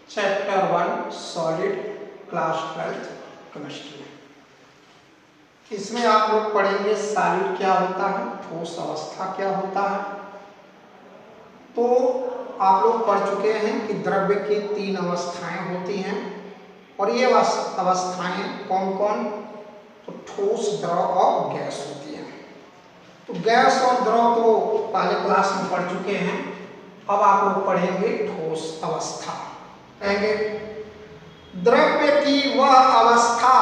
Chapter 1 solid class 12 chemistry. इसमें आप लोग पढ़ेंगे सॉलिड क्या होता है, ठोस अवस्था क्या होता है। तो आप लोग पढ़ चुके हैं कि द्रव्य की 3 अवस्थाएं होती हैं और ये अवस्थाएं कौन कौन, तो ठोस, द्रव और गैस होती हैं। तो गैस और द्रव तो पहले क्लास में पढ़ चुके हैं। अब आप लोग पढ़ेंगे ठोस अवस्था। कहेंगे द्रव्य की वह अवस्था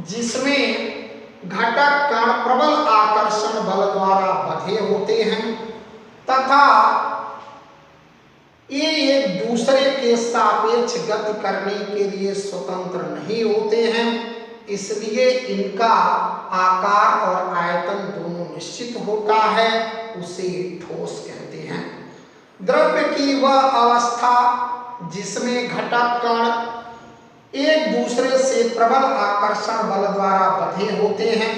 जिसमें घटक कण प्रबल आकर्षण बल द्वारा बंधे होते हैं तथा ये एक दूसरे के सापेक्ष गति करने के लिए स्वतंत्र नहीं होते हैं, इसलिए इनका आकार और आयतन दोनों निश्चित होता है, उसे ठोस कहते हैं। द्रव्य की वह अवस्था जिसमें घटक कण एक दूसरे से प्रबल आकर्षण बल द्वारा बंधे होते हैं,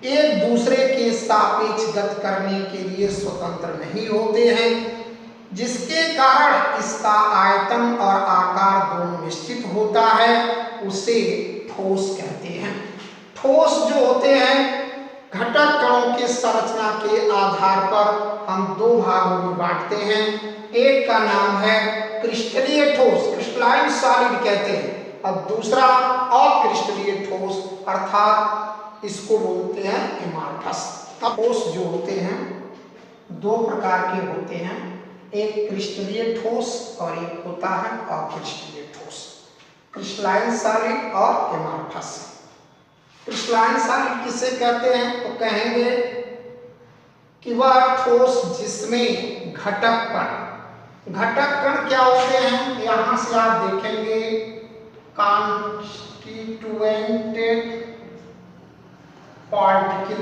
एक दूसरे के सापेक्ष गति करने के लिए स्वतंत्र नहीं होते हैं, जिसके कारण इसका आयतन और आकार दोनों निश्चित होता है, उसे ठोस कहते हैं। ठोस जो होते हैं घटक कणों की संरचना के आधार पर हम 2 भागों में बांटते हैं। एक का नाम है क्रिस्टलीय ठोस, क्रिस्टलाइन सॉलिड कहते हैं, और दूसरा अक्रिस्टलीय ठोस अर्थात इसको बोलते हैं एमार्फस। ठोस जो होते हैं 2 प्रकार के होते हैं, एक क्रिस्टलीय ठोस और एक होता है अक्रिस्टलीय ठोस, क्रिस्टलाइन सॉलिड और एमार्फस। क्रिस्टलाइन सॉलिड किसे कहते हैं, तो कहेंगे कि वह ठोस जिसमें घटक कण क्या होते हैं, यहां से आप देखेंगे कॉन्स्टिट्यूएंटेड पार्टिकल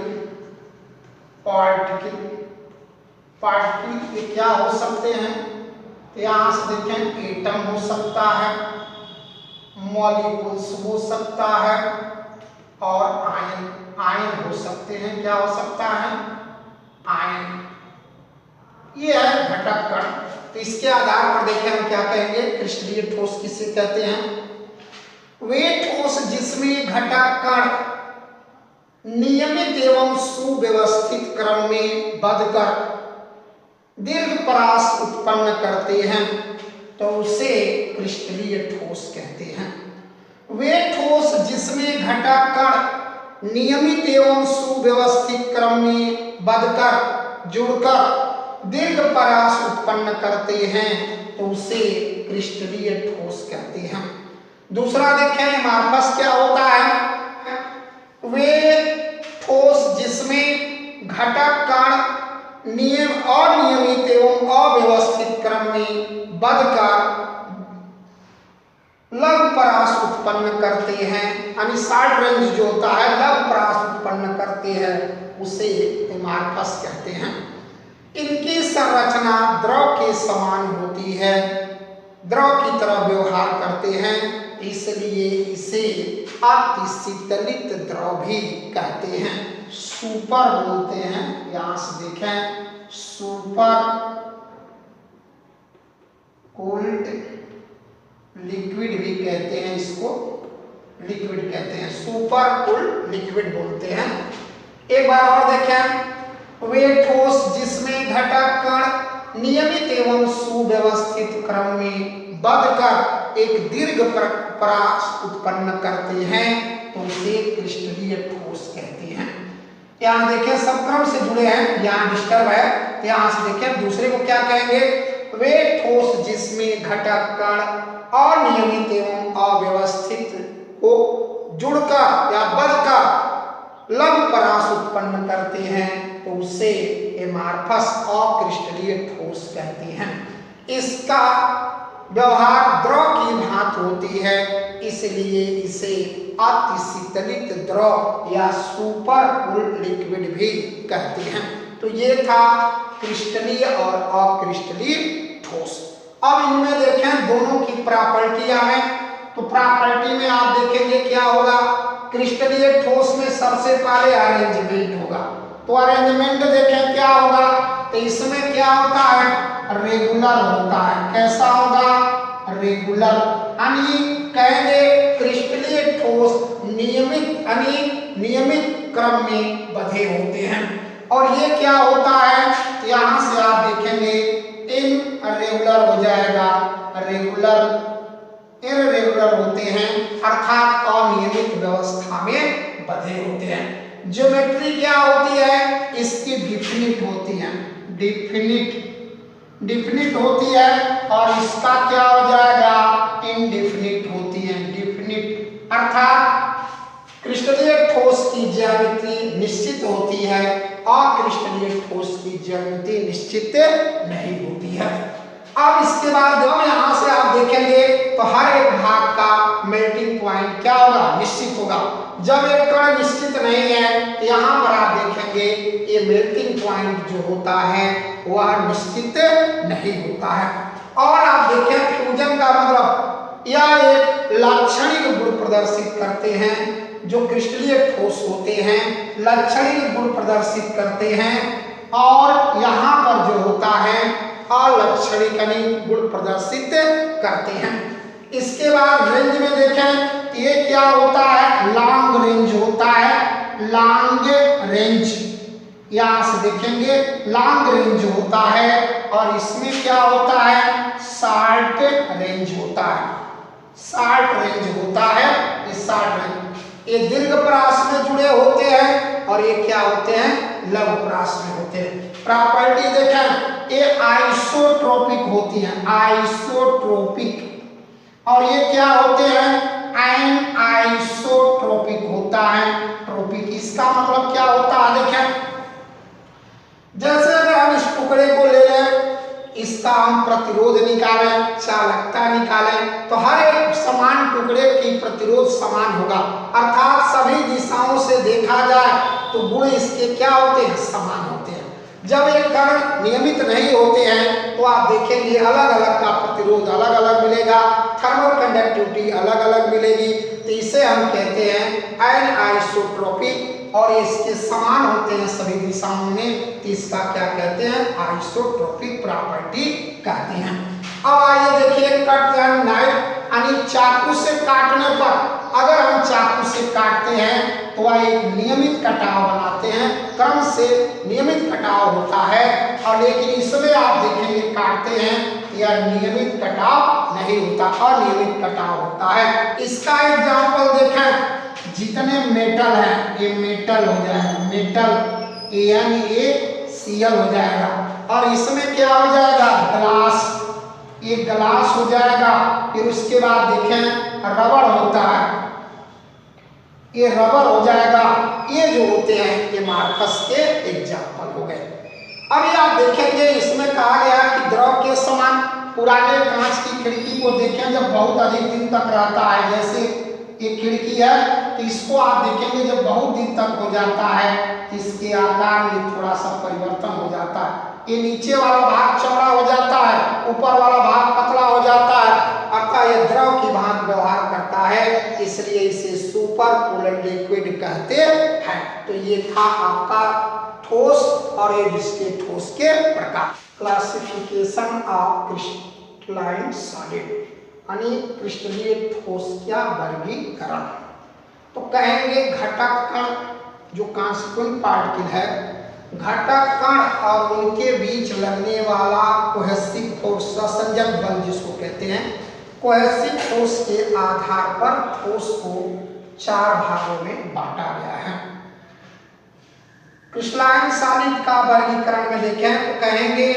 ये क्या हो सकते हैं, तो यहां से देखें एटम हो सकता है, मॉलिक्यूल्स हो सकता है और आयन हो सकते हैं। क्या हो सकता है, आयन। ये है घटक कण। तो इसके आधार पर देखें हम क्या कहेंगे, क्रिस्टलीय ठोस किसे कहते हैं, वे ठोस जिसमें घटक कण नियमित एवं सुव्यवस्थित क्रम में बंधकर दीर्घ परास उत्पन्न करते हैं, तो उसे क्रिस्टलीय ठोस कहते हैं। वे ठोस जिसमें घटक कण नियमित एवं सुव्यवस्थित क्रम में बंधकर जुड़कर दीर्घ परास उत्पन्न करते हैं, तो उसे क्रिस्टलीय ठोस कहते हैं। दूसरा देखें एमार्फस क्या होता है, वे ठोस जिसमें घटक कण अनियमित एवं अव्यवस्थित क्रम में बंधकर लघु परास उत्पन्न करते हैं, यानी शॉर्ट रेंज जो होता है लघु परास उत्पन्न करते हैं, उसे एमार्फस कहते हैं। इनकी संरचना द्रव के समान होती है, द्रव की तरह व्यवहार करते हैं, इसलिए इसे अतिशीतलित द्रव भी कहते हैं। सुपर बोलते हैं, यहां से देखें सुपर कूल्ड लिक्विड भी कहते हैं, इसको लिक्विड कहते हैं, सुपर कूल्ड लिक्विड बोलते हैं। एक बार और देखें, वे ठोस जिसमें घटक कण नियमित एवं सुव्यवस्थित क्रम में बंधकर एक दीर्घ परास उत्पन्न करते हैं, तो उसे क्रिस्टलीय ठोस कहते हैं। यहाँ देखें सब क्रम से जुड़े हैं, यहाँ डिस्टर्ब है, तो यहाँ से देखें दूसरे को क्या कहेंगे, वे ठोस जिसमें घटक कण अनियमित एवं अव्यवस्थित को जुड़कर या बंधकर लघु परास उत्पन्न करते हैं, तो उसे एमार्फस अक्रिस्टलीय ठोस कहते हैं। इसका व्यवहार द्रव की भांति होती है, इसलिए इसे अतिशीतलित द्रव या सुपर कूल्ड लिक्विड भी कहते हैं। तो ये था क्रिस्टलीय और अक्रिस्टलीय ठोस। अब इनमें देखें दोनों की प्रॉपर्टियां हैं, तो प्रॉपर्टी में आप देखेंगे क्या होगा, क्रिस्टलीय ठोस में सबसे पहले अरेंजमेंट होगा, तो अरेंजमेंट देखें क्या होगा, तो इसमें क्या होता है, रेगुलर होता है। कैसा होगा, रेगुलर, यानी कहेंगे क्रिस्टलीय ठोस नियमित क्रम में बंधे होते हैं। और ये क्या होता है, यहाँ से आप देखेंगे इनरेगुलर हो जाएगा, रेगुलर इररेगुलर होते हैं अर्थात अनियमित व्यवस्था में बंधे होते हैं। ज्योमेट्री क्या होती है, इसकी डिफिनिट होती है, डिफिनिट होती है, और इसका क्या हो जाएगा, इनडिफिनिट होती है। डिफिनिट अर्थात क्रिस्टलीय ठोस की ज्यामिति निश्चित होती है, अक्रिस्टलीय ठोस की ज्यामिति निश्चित नहीं होती है। अब इसके बाद हम यहाँ से आप देखेंगे तो हर एक भाग का मेल्टिंग पॉइंट क्या होगा, निश्चित होगा। जब एक कण निश्चित नहीं है तो यहाँ पर आप देखेंगे ये मेल्टिंग पॉइंट जो होता है वह निश्चित नहीं होता है। और आप देखें फ्यूजन का मतलब यह एक लाक्षणिक गुण प्रदर्शित करते हैं, जो क्रिस्टलीय ठोस होते हैं लाक्षणिक गुण प्रदर्शित करते हैं, और यहाँ पर जो होता है अलक्षणिक गुण प्रदर्शित करते हैं। इसके बाद रेंज में देखें ये क्या होता है, लॉन्ग रेंज होता है, लॉन्ग रेंज, यहाँ से देखेंगे लॉन्ग रेंज होता है, और इसमें क्या होता है, शॉर्ट रेंज होता है, शॉर्ट रेंज होता है, ये शॉर्ट रेंज। ये दीर्घ परास में जुड़े होते हैं, और ये क्या होते हैं, लघु परास में होते हैं। प्रॉपर्टी देखें ये आइसोट्रोपिक होती है, आइसोट्रोपिक, और ये क्या होते हैं, एनाइसोट्रोपिक होता है, ट्रोपिक। इसका मतलब क्या होता है, देखें जैसे अगर हम इस टुकड़े को ले लें, इसका हम प्रतिरोध निकालें, चालकता निकालें, तो हर एक समान टुकड़े की प्रतिरोध समान होगा, अर्थात सभी दिशाओं से देखा जाए तो गुण इसके क्या होते हैं, समान होते हैं। जब एक कण नियमित नहीं होते हैं तो आप देखेंगे अलग अलग का प्रतिरोध अलग अलग मिलेगा, थर्मल कंडक्टिविटी अलग अलग मिलेगी, तो इसे हम कहते हैं एनाइसोट्रोपिक, और इसके समान होते हैं सभी दिशाओं में, तो इसका क्या कहते हैं, आइसोट्रोपिक प्रॉपर्टी कहते हैं। अब आइए देखिए कट एंड नाइफ, यानी चाकू से काटने पर अगर हम चाकू से काटते हैं तो वह एक नियमित कटाव बनाते हैं, क्रम से नियमित कटाव होता है, और लेकिन इसमें आप देखेंगे काटते हैं यह नियमित कटाव नहीं होता, अनियमित कटाव होता है। इसका एग्जाम्पल देखें, जितने मेटल हैं ये मेटल हो जाएगा, मेटल NaCl हो जाएगा, और इसमें क्या हो जाएगा, ग्लास, ये ग्लास हो जाएगा। फिर उसके बाद देखें रबड़ होता है, ये रबर हो जाएगा। ये जो होते हैं ये मार्कस के एग्जाम्पल हो गए। अब ये आप देखेंगे इसमें कहा गया कि द्रव के समान, पुराने कांच की खिड़की को देखें जब बहुत अधिक दिन तक रहता है, जैसे ये खिड़की है तो इसको आप देखेंगे जब बहुत दिन तक हो जाता है तो इसके आकार में थोड़ा सा परिवर्तन हो जाता है, ये नीचे वाला भाग चौड़ा हो जाता है, ऊपर वाला भाग पतला हो जाता है, अर्थात ये द्रव की भांति व्यवहार करता है, इसलिए इसे सुपर पोलर लिक्विड कहते हैं। तो ये था आपका ठोस और ये जिसके ठोस के प्रकार, क्लासिफिकेशन ऑफ क्रिस्टलाइन सॉलिड, यानी क्रिस्टलीय ठोस का वर्गीकरण। तो कहेंगे घटक कण जो कॉन्स्टिट्यूएंट पार्टिकल है, घटक कण और उनके बीच लगने वाला कोहेसिव फोर्स, संसंजक बल जिसको कहते हैं, कोहेसिव फोर्स के आधार पर ठोस को 4 भागों में बांटा गया है। क्रिस्टलाइन सॉलिड का वर्गीकरण में देखें तो कहेंगे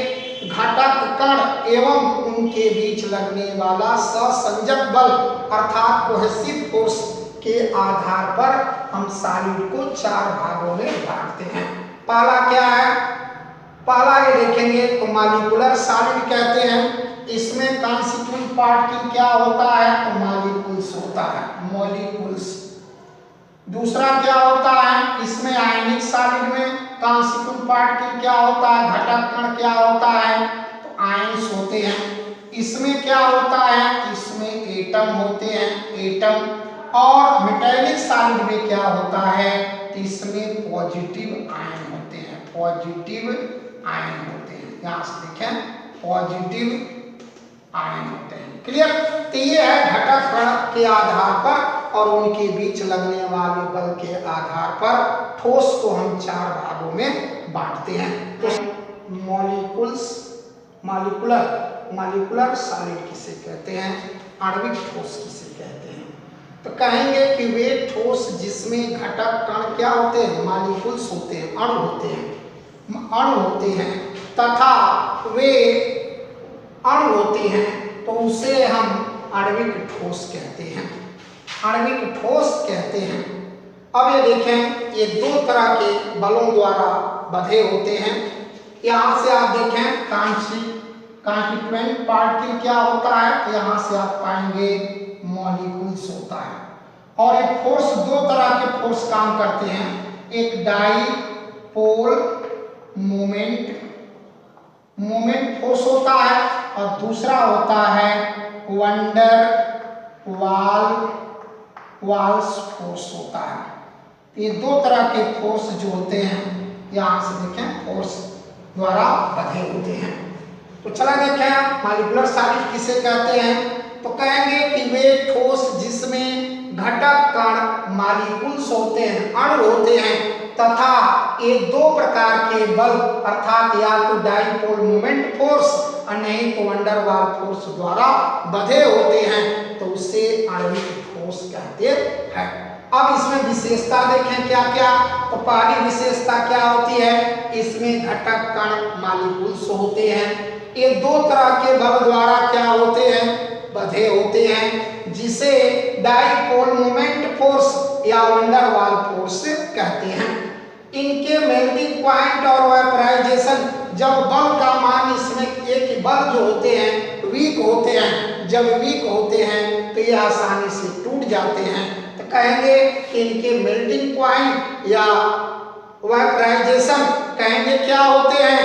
घटक कण एवं उनके बीच लगने वाला संसंजक बल अर्थात कोहेसिव फोर्स के आधार पर हम सॉलिड को 4 भागों में बांटते हैं। पहला क्या है, पहला ये देखेंगे तो मॉलिक्यूलर सॉलिड कहते हैं, इसमें कॉन्स्टिट्यूएंट पार्टिकल क्या होता है, तो मॉलिक्यूल्स होता है, मॉलिक्यूल्स। दूसरा क्या होता है, इसमें आयनिक सॉलिड में कॉन्स्टिट्यूएंट पार्टिकल क्या होता है, घटक कण क्या होता है, तो आयंस होते हैं। इसमें क्या होता है, इसमें एटम होते हैं, एटम। और मेटेलिक सॉलिड में क्या होता है, तो इसमें पॉजिटिव आयन होते हैं, पॉजिटिव आयन होते हैं, यहाँ से देखें पॉजिटिव आयन होते हैं। क्लियर। तो ये है घटक कण के आधार पर और उनके बीच लगने वाले बल के आधार पर ठोस को हम 4 भागों में बांटते हैं। तो मॉलिक्यूलर सॉलिड किसे कहते हैं, आणविक ठोस किसे कहते हैं। तो कहेंगे कि वे ठोस जिसमें घटक कण क्या होते हैं, मॉलिक्यूल्स होते हैं, अणु होते हैं तथा वे अणु होते हैं, तो उसे हम आणविक ठोस कहते हैं, आणविक ठोस कहते हैं। अब ये देखें, ये 2 तरह के बलों द्वारा बंधे होते हैं। यहाँ से आप देखें कॉन्स्टिट्यूएंट पार्टिकल क्या होता है, यहाँ से आप पाएंगे मॉलिक्यूल्स होता है। और ये फोर्स 2 तरह के फोर्स काम करते हैं, एक डाइपोल मोमेंट फोर्स होता है और दूसरा होता है वंडर वाल्स फोर्स होता है। ये 2 तरह के फोर्स जो होते हैं, यहाँ से देखें फोर्स द्वारा बंधे होते हैं। तो चला देखें मॉलिक्यूलर सॉलिड किसे कहते हैं। तो कहेंगे कि वे ठोस जिसमें घटक कण मॉलिक्यूल्स होते हैं, अणु होते हैं तथा ये 2 प्रकार के बल अर्थात या तो डाइपोल मोमेंट फोर्स और नहीं तो वंडर वाल फोर्स द्वारा बंधे होते हैं, तो उसे आणविक ठोस कहते हैं। अब इसमें विशेषता देखें क्या क्या। तो पहली विशेषता क्या होती है, इसमें घटक कण मॉलिक्यूल्स होते हैं। ये 2 तरह के बल द्वारा क्या होते हैं, बंधे होते हैं, जिसे डाइपोल मोमेंट फोर्स या वंडर वाल फोर्स कहते हैं। इनके मेल्टिंग पॉइंट और वेपराइजेशन, जब बल का मान इसमें एक बल जो होते हैं वीक होते हैं, जब वीक होते हैं तो ये आसानी से टूट जाते हैं। तो कहेंगे कि इनके मेल्टिंग पॉइंट या वेपराइजेशन कहेंगे क्या होते हैं,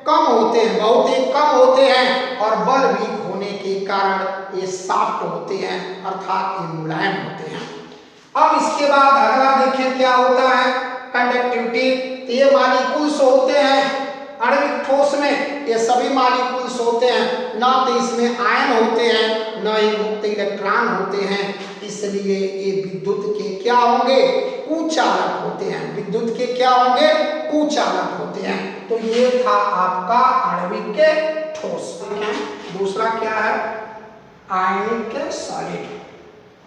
कम होते हैं, बहुत ही कम होते हैं और बल वीक होने के कारण ये सॉफ्ट होते हैं अर्थात ये मुलायम होते हैं। अब इसके बाद अगला देखें क्या होता है, कंडक्टिविटी। तो ये मॉलिक्यूल्स होते हैं आणविक ठोस में, ये सभी मॉलिक्यूल्स होते हैं, ना तो इसमें आयन होते हैं ना ही मुक्त इलेक्ट्रॉन होते हैं, इसलिए ये विद्युत के क्या होंगे, कुचालक होते हैं। विद्युत के क्या होंगे, कुचालक होते हैं। तो ये था आपका आणविक ठोस। दूसरा क्या है, आयनिक सॉलिड।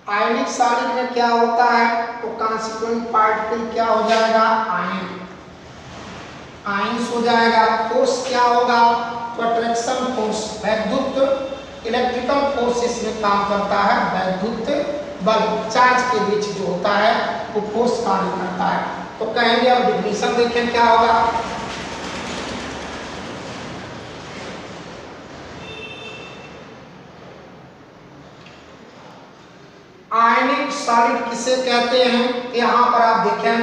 आयनिक सॉलिड में क्या होता है, तो कॉन्स्टिट्यूएंट पार्टिकल क्या हो जाएगा, आयंस हो जाएगा। फोर्स क्या होगा, तो अट्रैक्शन फोर्स, वैद्युत इलेक्ट्रिकल फोर्स इसमें काम करता है। वैद्युत बल चार्ज के बीच जो होता है वो फोर्स कार्य करता है। तो कहेंगे अब डिफिनेशन देखें क्या होगा। आयनिक सॉलिड किसे कहते हैं, यहाँ पर आप देखें,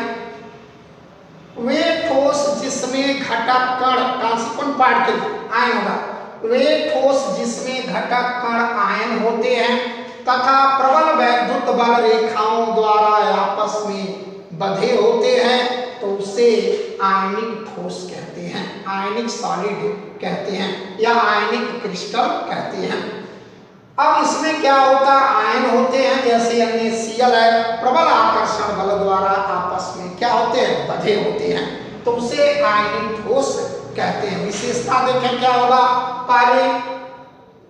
वे ठोस जिसमें घटक कण कॉन्स्टिट्यूएंट पार्टिकल आयन होगा, वे ठोस जिसमें घटक कण आयन होते हैं तथा प्रबल वैद्युत बल रेखाओं द्वारा आपस में बंधे होते हैं, तो उसे आयनिक ठोस कहते हैं, आयनिक सॉलिड कहते हैं या आयनिक क्रिस्टल कहते हैं। अब इसमें क्या होता है, आयन होते हैं, जैसे NaCl है, प्रबल आकर्षण बल द्वारा आपस में क्या होते हैं, बंधे होते हैं, तो उसे आयनिक ठोस कहते हैं। विशेषता देखें क्या होगा, पहले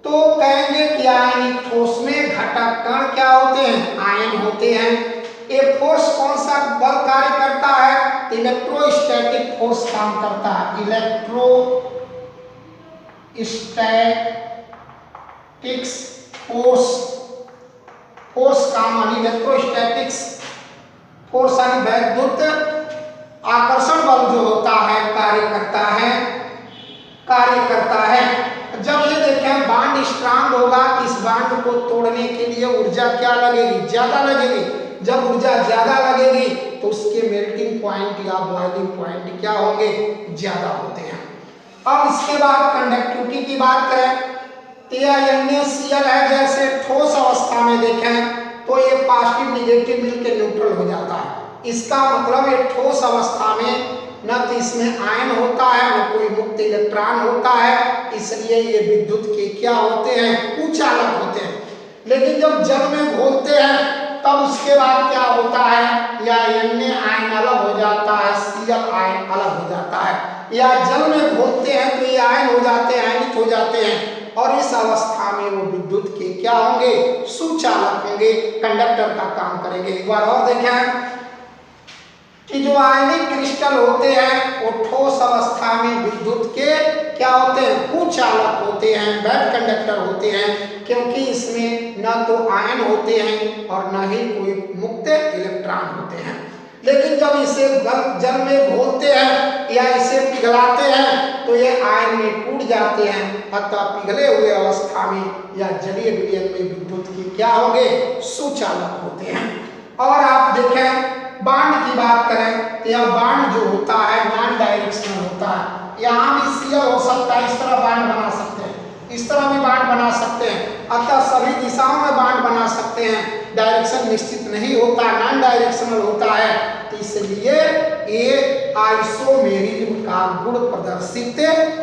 तो कहेंगे कि आयनिक ठोस में घटक कण क्या होते हैं, आयन होते हैं। ये फोर्स कौन सा बल कार्य करता है, इलेक्ट्रोस्टैटिक फोर्स काम करता है। इलेक्ट्रोस्टैटिक्स फोर्स का मान इलेक्ट्रोस्टैटिक्स फोर्स यानी वैद्युत आकर्षण बल जो होता है कार्य करता है। जब ये देखें बांड स्ट्रांग होगा, इस बांड को तोड़ने के लिए ऊर्जा क्या लगेगी, ज्यादा लगेगी। जब ऊर्जा ज्यादा लगेगी तो उसके मेल्टिंग पॉइंट या बॉइलिंग पॉइंट क्या होंगे, ज्यादा होते हैं। अब इसके बाद कंडक्टिविटी की बात करें तो यह NaCl है, जैसे ठोस अवस्था में देखें तो ये पॉजिटिव निगेटिव मिलकर न्यूट्रल हो जाता है। इसका मतलब ये ठोस अवस्था में न तो इसमें आयन होता है न कोई मुक्त इलेक्ट्रॉन होता है, इसलिए ये विद्युत के क्या होते हैं, कुचालक होते हैं। लेकिन जब जल में घोलते हैं तब उसके बाद क्या होता है, या Na आयन अलग हो जाता है, Cl आयन अलग हो जाता है, या जल में घोलते हैं तो ये आयन हो जाते हैं, आयनित हो जाते हैं, और इस अवस्था में वो विद्युत के क्या होंगे, सुचालक होंगे, कंडक्टर का काम करेंगे। एक बार और देखें कि जो आयनिक क्रिस्टल होते हैं वो ठोस अवस्था में विद्युत के क्या होते हैं, कुचालक होते हैं, बैड कंडक्टर होते हैं, क्योंकि इसमें न तो आयन होते हैं और न ही कोई मुक्त इलेक्ट्रॉन होते हैं। लेकिन जब इसे जल में घोलते हैं या इसे पिघलाते हैं तो ये आयन में टूट जाते हैं, अतः पिघले हुए अवस्था में या जलीय विलयन में विद्युत की क्या होंगे, सुचालक होते हैं। और आप देखें बांड की बात करें तो यह बांड जो होता है नॉन डायरेक्शनल होता है, यहाँ भी Cl हो सकता है, इस तरह बांड बना सकते हैं, इस तरह भी बांड बना सकते हैं, अतः सभी दिशाओं में बांड बना सकते हैं। डायरेक्शन निश्चित नहीं होता, नॉन डायरेक्शनल होता है, तो इसलिए ये आइसोमेरिज्म का गुण प्रदर्शित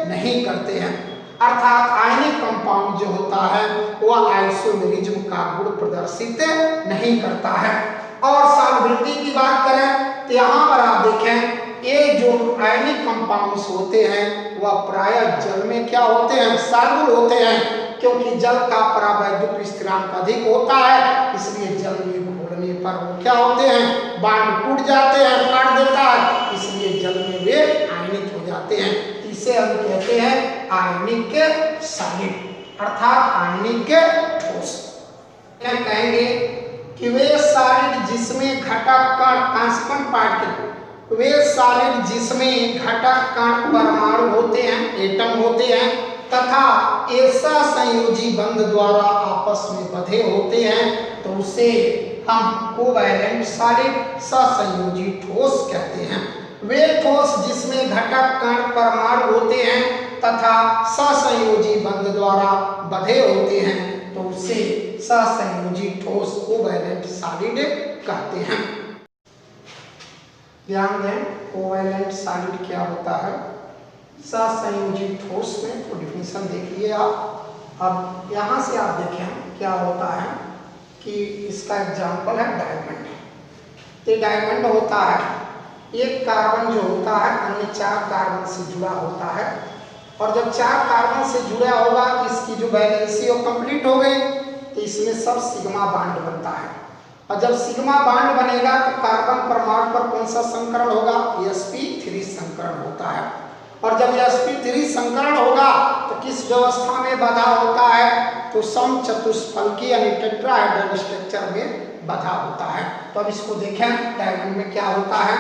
नहीं करते हैं, अर्थात आयनिक कंपाउंड जो होता है वह आइसोमेरिज्म का गुण प्रदर्शित नहीं करता है। और सॉल्युबिलिटी की बात करें तो यहाँ पर आप देखें ये जो आयनिक कंपाउंड्स होते हैं वह प्रायः जल में क्या होते हैं, सॉल्युबल होते हैं, क्योंकि जल का परावैद्युत स्थिरांक अधिक होता है, इसलिए जल में घोलने पर वो क्या होते हैं, बांड टूट जाते हैं, काट देता है, इसलिए जल में वे आयनित हो जाते हैं। इसे हम कहते हैं आयनिक सॉलिड, अर्थात आयनिक ठोस। क्या कहेंगे कि वे सॉलिड जिसमें घटक कण कांस्टेंट पार्टिकल, वे सॉलिड जिसमें घटक कण परमाणु होते हैं, एटम होते हैं, तथा ऐसा संयोजी बंध द्वारा आपस में बंधे होते हैं तो उसे हम कोवैलेंट सॉलिड सहसंयोजी ठोस कहते हैं। वे ठोस जिसमें घटक कण परमाणु होते हैं तथा सहसंयोजी बंध द्वारा बंधे होते हैं तो उसे सहसंयोजी ठोस कोवैलेंट सॉलिड कहते हैं। ध्यान दें कोवैलेंट सॉलिड क्या होता है, सहसंयोजी ठोस में तो डिफिनेशन देखिए आप। अब यहाँ से आप देखें क्या होता है कि इसका एग्जाम्पल है डायमंड। तो डायमंड होता है, एक कार्बन जो होता है अन्य 4 कार्बन से जुड़ा होता है, और जब 4 कार्बन से जुड़ा होगा तो इसकी जो वैलेंसी वो कंप्लीट हो गई, तो इसमें सब सिग्मा बांड बनता है, और जब सिग्मा बांड बनेगा तो कार्बन परमाणु पर कौन सा संकरण होगा, sp3 संकरण होता है, और जब sp3 संकरण होगा तो किस व्यवस्था में बंधा होता है, तो समचतुष्फलकीय यानी टेट्राहेड्रल स्ट्रक्चर में बंधा होता है। तो अब इसको देखें डायमंड में क्या होता है।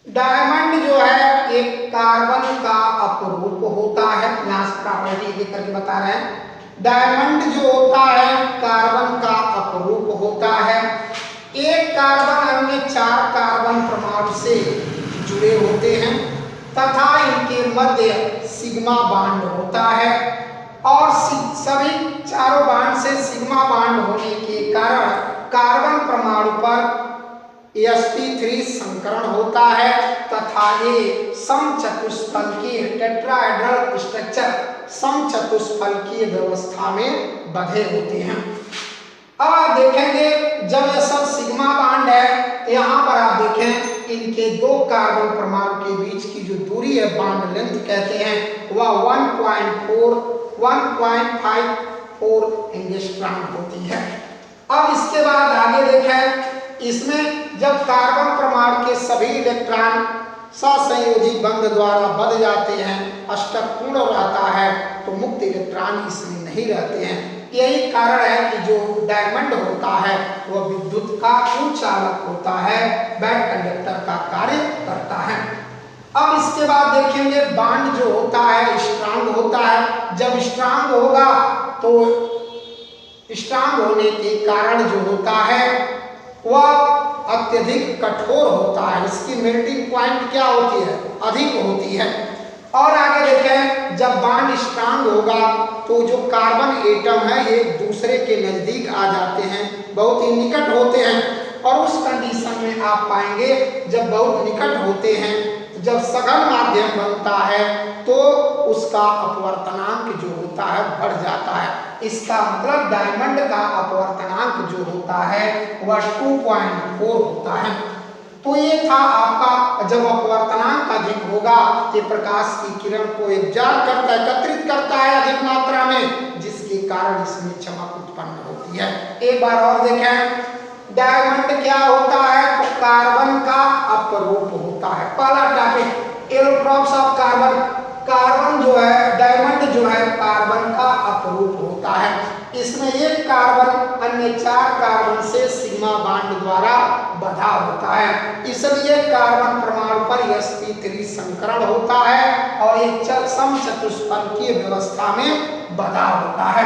डायमंड जो है एक कार्बन का अपरूप होता है, यहाँ से प्रॉपर्टी लेकर के बता रहे हैं। डायमंड जो होता है कार्बन का अपरूप होता है, एक कार्बन अन्य 4 कार्बन परमाणु से जुड़े होते हैं तथा इनके मध्य सिग्मा बांड होता है, और सभी चारों बांड से सिग्मा बांड होने के कारण कार्बन परमाणु पर sp3 संकरण होता है तथा ये समचतुष्फलकीय टेट्राहेड्रल स्ट्रक्चर समचतुष्फलकीय व्यवस्था में बंधे होते हैं। अब आप देखेंगे जब यह सब सिग्मा बांड है तो यहाँ पर आप देखें इनके 2 कार्बन परमाणु के बीच की जो दूरी है बांड लेंथ कहते हैं वह 1.54 एंगस्ट्रॉम होती है। अब इसके बाद आगे देखें, इसमें जब कार्बन परमाणु के सभी इलेक्ट्रॉन सहसंयोजी बंध द्वारा बंध जाते हैं, अष्टक पूर्ण रहता है, तो मुक्त इलेक्ट्रॉन इसमें नहीं रहते हैं। यही कारण है कि जो डायमंड होता है वह विद्युत का कुचालक होता है, बैड कंडक्टर का कार्य करता है। अब इसके बाद देखेंगे बांड जो होता है स्ट्रांग होता है। जब स्ट्रांग होगा तो स्ट्रांग होने के कारण जो होता है वह अत्यधिक कठोर होता है, इसकी मेल्टिंग पॉइंट क्या होती है, अधिक होती है। और आगे देखें जब बांड स्ट्रांग होगा तो जो कार्बन एटम है एक दूसरे के नजदीक आ जाते हैं, बहुत ही निकट होते हैं, और उस कंडीशन में आप पाएंगे जब बहुत निकट होते हैं तो जब सघन माध्यम बनता है तो उसका अपवर्तनांक जो होता है बढ़ जाता है। इसका मतलब डायमंड का अपवर्तनांक जो होता है वह 2.4 होता है। तो ये था आपका, जब अपवर्तनांक अधिक होगा तो प्रकाश की किरण को एकत्रित करता है अधिक मात्रा में, जिसके कारण इसमें चमक उत्पन्न होती है। एक बार और देखें, डायमंड क्या होता है? तो कार्बन का अपरूप होता है। पहला topic, allotropes of carbon. Carbon जो है, डायमंड जो है कार्बन का अपरूप होता है। इसमें एक कार्बन अन्य 4 कार्बन से सिग्मा बॉन्ड द्वारा बंधा होता है, इसलिए कार्बन परमाणु पर sp3 संकरण होता है और एक समचतुष्फलकीय व्यवस्था में बंधा होता है।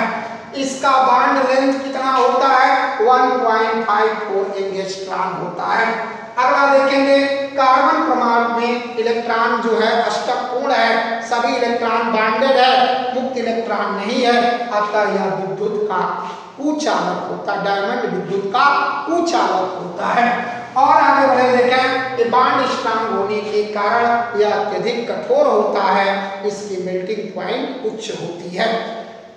इसका बॉन्ड लेंथ कितना होता है? 1.54 एंगस्ट्रॉम होता है। अगला देखेंगे, कार्बन परमाणु में इलेक्ट्रॉन जो है अष्टक कोण है, सभी इलेक्ट्रॉन बॉन्डेड है, मुक्त इलेक्ट्रॉन नहीं है, अतः यह विद्युत का कुचालक होता है। डायमंड विद्युत का कुचालक होता है। और आगे बढ़े देखें, ये बॉन्ड स्ट्रांग होने के कारण यह अत्यधिक कठोर होता है, इसकी मेल्टिंग पॉइंट उच्च होती है।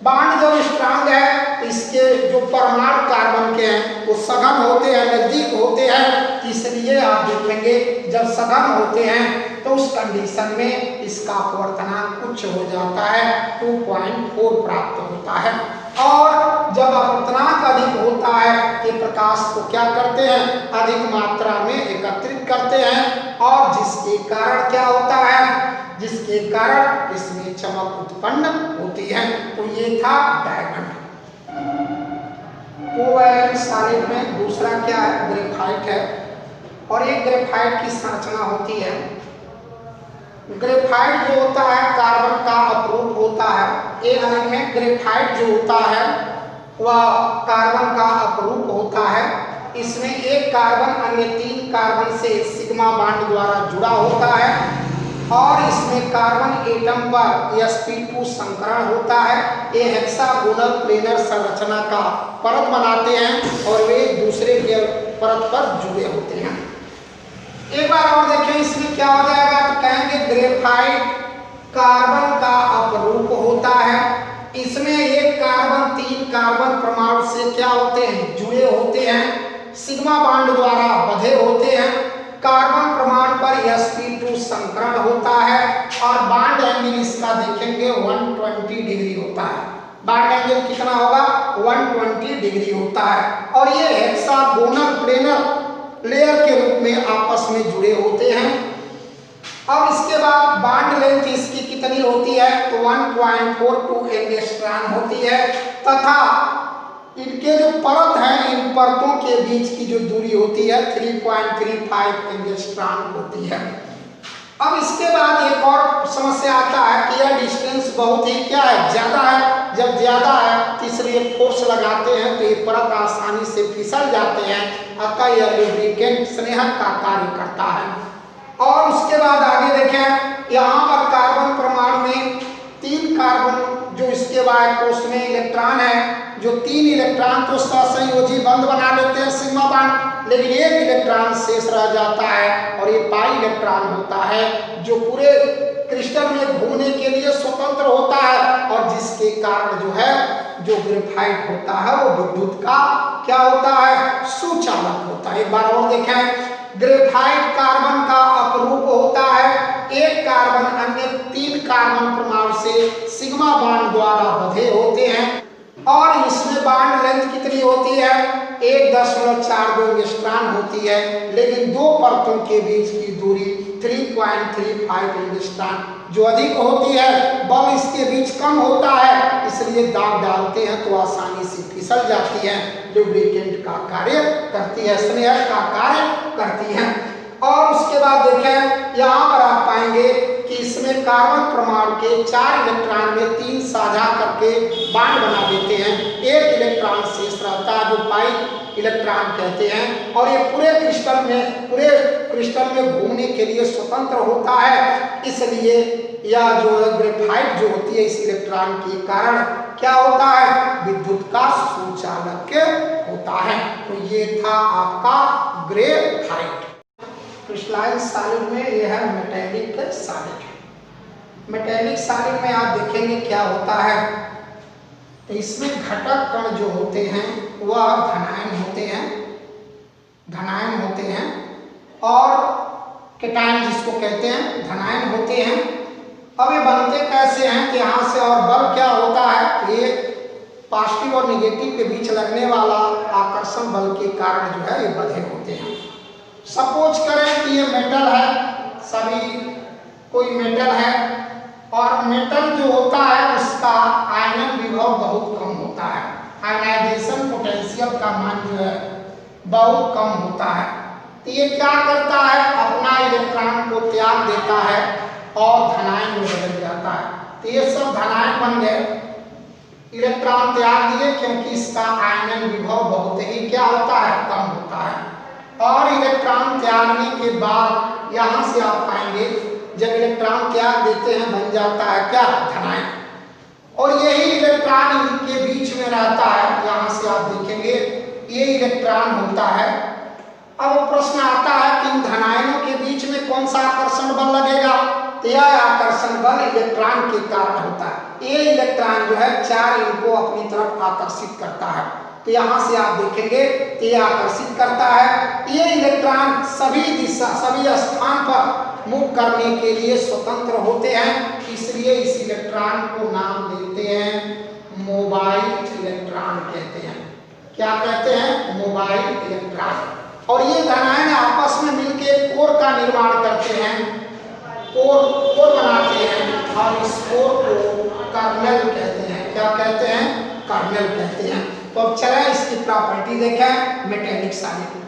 बॉन्ड जब स्ट्रांग है, इसके जो परमाणु कार्बन के हैं वो सघन होते हैं, नजदीक होते हैं, इसलिए आप देखेंगे जब सघन होते हैं तो उस कंडीशन में इसका अपवर्तनांक उच्च हो जाता है, 2.4 प्राप्त होता है। और जब अपवर्तनांक अधिक होता है ये प्रकाश को क्या करते हैं? अधिक मात्रा में एकत्रित करते हैं, और जिसके कारण क्या होता है? जिसके कारण इसमें चमक उत्पन्न होती है। तो ये था डायमंड। कोवैलेंट सॉलिड में दूसरा क्या है? ग्रेफाइट है। और एक ग्रेफाइट की संरचना होती है। ग्रेफाइट जो होता है कार्बन का अपरूप होता है। एक अलग है, ग्रेफाइट जो होता है वह कार्बन का अपरूप होता है। इसमें एक कार्बन अन्य 3 कार्बन से सिग्मा बॉन्ड द्वारा जुड़ा होता है, और इसमें कार्बन एटम पर sp2 संकरण होता है। ये हेक्सागोनल प्लेनर संरचना का परत बनाते हैं और वे दूसरे के परत पर जुड़े होते हैं। एक बार और देखें इसमें क्या हो जाएगा, तो कहेंगे ग्रेफाइट कार्बन का अपरूप होता है। इसमें एक कार्बन 3 कार्बन परमाणु से क्या होते हैं? जुड़े होते हैं, सिग्मा बॉन्ड द्वारा बंधे होते हैं। कार्बन परमाणु पर sp2 संकरण होता है, और बॉन्ड एंगल इसका देखेंगे 120 डिग्री होता है। बॉन्ड एंगल कितना होगा? 120 डिग्री होता है। और ये हेक्सागोनल प्लेनर लेयर के रूप में आपस में जुड़े होते हैं। अब इसके बाद बॉन्ड लेंथ इसकी कितनी होती है? तो 1.42 एंगस्ट्रॉम होती है, तथा इनके जो परत हैं इन परतों के बीच की जो दूरी होती है 3.35 एंगस्ट्रॉम होती है। अब इसके बाद एक और समस्या आता है कि यह डिस्टेंस बहुत ही क्या है? ज्यादा है। जब ज्यादा है तो इसलिए फोर्स लगाते हैं तो ये परत आसानी से फिसल जाते हैं, अतः यह लुब्रिकेंट स्नेहक का कार्य करता है। और उसके बाद आगे देखें, यहाँ पर कार्बन परमाणु में 3 कार्बन जो इसके वाय कोष में इलेक्ट्रॉन है, जो 3 इलेक्ट्रॉन तो सहसंयोजी बंध बना लेते हैं सिग्मा बॉन्ड, लेकिन एक इलेक्ट्रॉन शेष रह जाता है, और ये पाई इलेक्ट्रॉन होता है जो पूरे क्रिस्टल में घूमने के लिए स्वतंत्र होता है, और जिसके कारण जो है जो ग्रेफाइट होता है वो विद्युत का क्या होता है? सुचालक होता है। एक बार और देखें, ग्रेफाइट कार्बन का अपरूप होता है। एक कार्बन अन्य 3 कार्बन परमाणु से सिग्मा बॉन्ड द्वारा बंधे होते हैं, और इसमें बॉन्ड लेंथ कितनी होती है? 1.42 एंगस्ट्रॉम होती है, लेकिन 2 परतों के बीच की दूरी 3.35 एंगस्ट्रॉम जो अधिक होती है, बल इसके बीच कम होता है, इसलिए दाब डालते हैं तो आसानी से फिसल जाती है, लुब्रिकेंट का कार्य करती है, स्नेहक का कार्य करती है। और उसके बाद देखें, यहाँ पर आप पाएंगे कि इसमें कार्बन परमाणु के 4 इलेक्ट्रॉन में 3 साझा करके बॉन्ड बना देते हैं, एक इलेक्ट्रॉन शेष रहता है जो पाई इलेक्ट्रॉन कहते हैं, और ये पूरे क्रिस्टल में घूमने के लिए स्वतंत्र होता है। इसलिए यह जो ग्रेफाइट जो होती है इस इलेक्ट्रॉन के कारण क्या होता है? विद्युत का सुचालक होता है। तो ये था आपका ग्रेफाइट। क्रिस्टलाइन सॉलिड में यह है मेटेलिक सॉलिड। मेटेलिक सॉलिड में आप देखेंगे क्या होता है, इसमें घटक कण जो होते हैं वह धनायन होते हैं और केटायन जिसको कहते हैं धनायन होते हैं। अब ये बनते कैसे हैं कि यहाँ से, और बल क्या होता है, ये पॉजिटिव और निगेटिव के बीच लगने वाला आकर्षण बल के कारण जो है ये बंधे होते हैं। सपोज करें कि ये मेटल है, सभी कोई मेटल है और मेटल जो होता है उसका आयनन विभव बहुत कम होता है, आयनाइजेशन पोटेंशियल का मान जो है बहुत कम होता है। तो ये क्या करता है, अपना इलेक्ट्रॉन को त्याग देता है और धनायन में बदल जाता है। तो ये सब धनायन बन गए, इलेक्ट्रॉन त्याग दिए क्योंकि इसका आयनन विभव बहुत ही क्या होता है, कम होता है। और इलेक्ट्रॉन त्यागने के बाद यहाँ से आप पाएंगे जब इलेक्ट्रॉन त्याग देते हैं बन जाता है क्या, धनायन। और यही इलेक्ट्रॉन इनके बीच में रहता है, यहाँ से आप देखेंगे ये इलेक्ट्रॉन होता है। अब प्रश्न आता है कि इन धनायनों के बीच में कौन सा आकर्षण बल लगेगा, तो यह आकर्षण बल इलेक्ट्रॉन के कारण होता है। ये इलेक्ट्रॉन जो है चार इनको अपनी तरफ आकर्षित करता है। तो यहाँ से आप देखेंगे तो ये आकर्षित करता है। ये इलेक्ट्रॉन सभी दिशा सभी स्थान पर मूव करने के लिए स्वतंत्र होते हैं, इसलिए इस इलेक्ट्रॉन को नाम देते हैं मोबाइल इलेक्ट्रॉन कहते हैं। क्या कहते हैं, मोबाइल इलेक्ट्रॉन। और ये धनायन आपस में मिलकर कोर का निर्माण करते हैं, कोर बनाते हैं और इस कोर को कर्नेल कहते हैं। क्या कहते हैं, कर्नेल कहते हैं। तो अब चलें इसकी प्रॉपर्टी देखें मेटेलिक सॉलिड।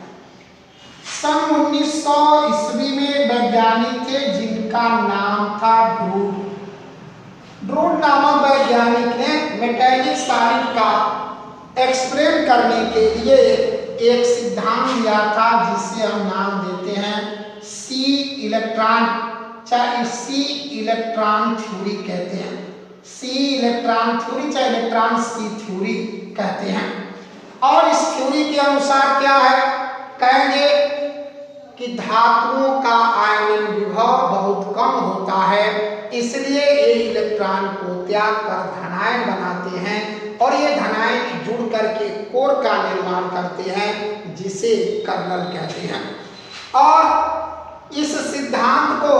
सन 1900 ईस्वी में वैज्ञानिक थे जिनका नाम था ड्रूड। ड्रूड नामक वैज्ञानिक ने मेटेलिक सॉलिड का एक्सप्लेन करने के लिए एक सिद्धांत दिया था जिसे हम नाम देते हैं सी इलेक्ट्रॉन, चाहे सी इलेक्ट्रॉन थ्योरी कहते हैं। सी इलेक्ट्रॉन थ्योरी चाहे इलेक्ट्रॉन सी थ्योरी कहते हैं। और इस थ्योरी के अनुसार क्या है, कहेंगे कि धातुओं का आयनन विभव बहुत कम होता है, इसलिए ये इलेक्ट्रॉन को त्याग कर धनायन बनाते हैं और ये धनायन जुड़ करके कोर का निर्माण करते हैं जिसे कर्नल कहते हैं। और इस सिद्धांत को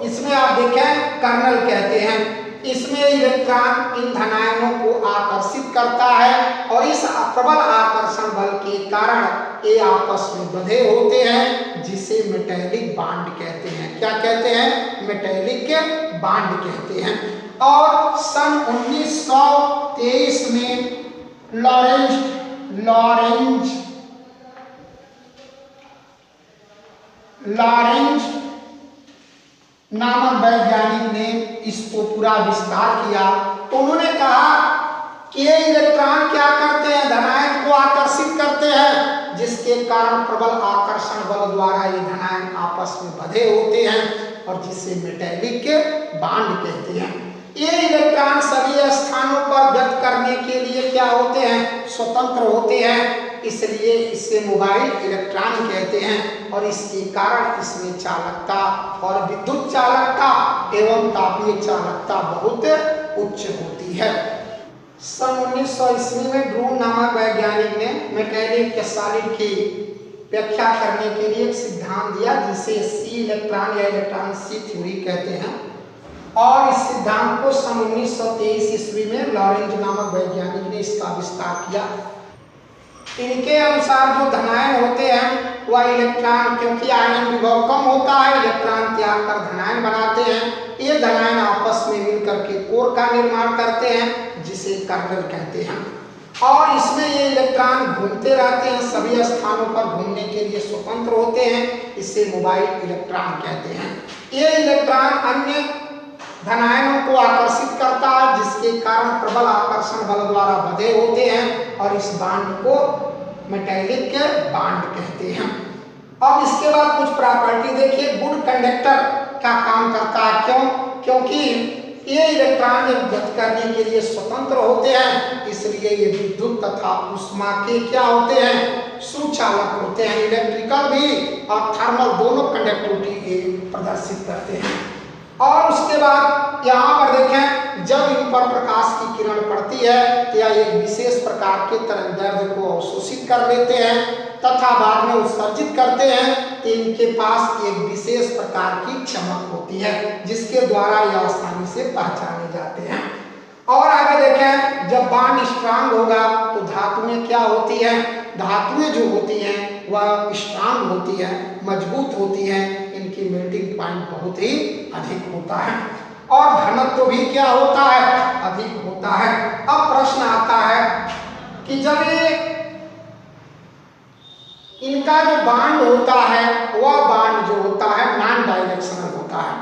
इसमें आप देखें कर्नल कहते हैं। इसमें इलेक्ट्रॉन इन धनायनों को आकर्षित करता है और इस प्रबल आकर्षण बल के कारण ये आपस में बंधे होते हैं जिसे मेटेलिक बॉन्ड कहते हैं। क्या कहते हैं, मेटेलिक बॉन्ड कहते हैं। और सन 1923 में लॉरेंज नामक वैज्ञानिक ने इसको पूरा विस्तार किया। तो उन्होंने कहा कि ये इलेक्ट्रॉन क्या करते हैं, धनायन को आकर्षित करते हैं, जिसके कारण प्रबल आकर्षण बल द्वारा ये धनायन आपस में बंधे होते हैं और जिसे मेटेलिक बॉन्ड कहते हैं। ये इलेक्ट्रॉन सभी स्थानों पर गति करने के लिए क्या होते हैं, स्वतंत्र होते हैं, इसलिए इसे मोबाइल इलेक्ट्रॉन कहते हैं। और इसके कारण इसमें चालकता और विद्युत चालकता एवं तापीय चालकता बहुत उच्च होती है। सन 1900 ईस्वी में ड्रूड नामक वैज्ञानिक ने मेटेलिक सॉलिड की व्याख्या करने के लिए एक सिद्धांत दिया जिसे सी इलेक्ट्रॉन या इलेक्ट्रॉन सी थ्योरी कहते हैं। और इस सिद्धांत को सन 1923 ईस्वी में लॉरेंज नामक वैज्ञानिक ने इसका विस्तार किया। इनके अनुसार जो धनायन होते हैं वह इलेक्ट्रॉन, क्योंकि आयनन विभव कम होता है, इलेक्ट्रॉन त्याग कर धनायन बनाते हैं। ये धनायन आपस में मिलकर के कोर का निर्माण करते हैं जिसे कर्नल कहते हैं। और इसमें ये इलेक्ट्रॉन घूमते रहते हैं, सभी स्थानों पर घूमने के लिए स्वतंत्र होते हैं, इसे मोबाइल इलेक्ट्रॉन कहते हैं। ये इलेक्ट्रॉन अन्य धनायनों को आकर्षित करता है जिसके कारण प्रबल आकर्षण बल द्वारा बंधे होते हैं और इस बॉन्ड को मेटेलिक बॉन्ड कहते हैं। अब इसके बाद कुछ प्रॉपर्टी देखिए। गुड कंडक्टर का काम करता है, क्यों? क्योंकि ये इलेक्ट्रॉन जब गति करने के लिए स्वतंत्र होते हैं, इसलिए ये विद्युत तथा उष्मा के क्या होते हैं, सुचालक होते हैं। इलेक्ट्रिकल भी और थर्मल दोनों कंडक्टिविटी प्रदर्शित करते हैं। और उसके बाद यहाँ पर देखें, जब इन पर प्रकाश की किरण पड़ती है या एक विशेष प्रकार के तरंगदैर्ध्य को अवशोषित कर लेते हैं तथा बाद में उत्सर्जित करते हैं, तो इनके पास एक विशेष प्रकार की चमक होती है जिसके द्वारा यह आसानी से पहचाने जाते हैं। और आगे देखें, जब बांड स्ट्रांग होगा तो धातुएं क्या होती हैं, धातुएं जो होती हैं वह स्ट्रांग होती हैं, मजबूत होती हैं, इनकी मेल्टिंग पॉइंट बहुत ही अधिक होता है और घनत्व भी क्या होता है, अधिक होता है। अब प्रश्न आता है कि जब ये इनका जो बांड होता है वह बांड जो होता है नॉन डायरेक्शनल होता है।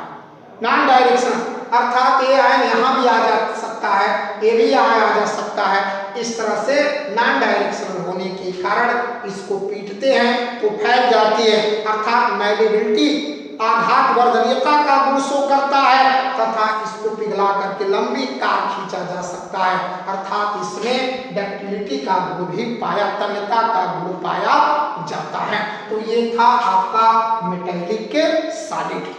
नॉन डायरेक्शनल अर्थात ये आयन यहाँ भी आ जा सकता है, ये भी यहाँ आ जा सकता है। इस तरह से नॉन डायरेक्शनल होने के कारण इसको पीटते हैं तो फैल जाती है, अर्थात मैलेबिलिटी आघात वर्धनीयता का गुण शो करता है तथा इसको पिघला करके लंबी तार खींचा जा सकता है, अर्थात इसमें डक्टिलिटी का गुण भी पाया, तन्यता का गुण पाया जाता है। तो ये था आपका मेटेलिक के सॉलिड।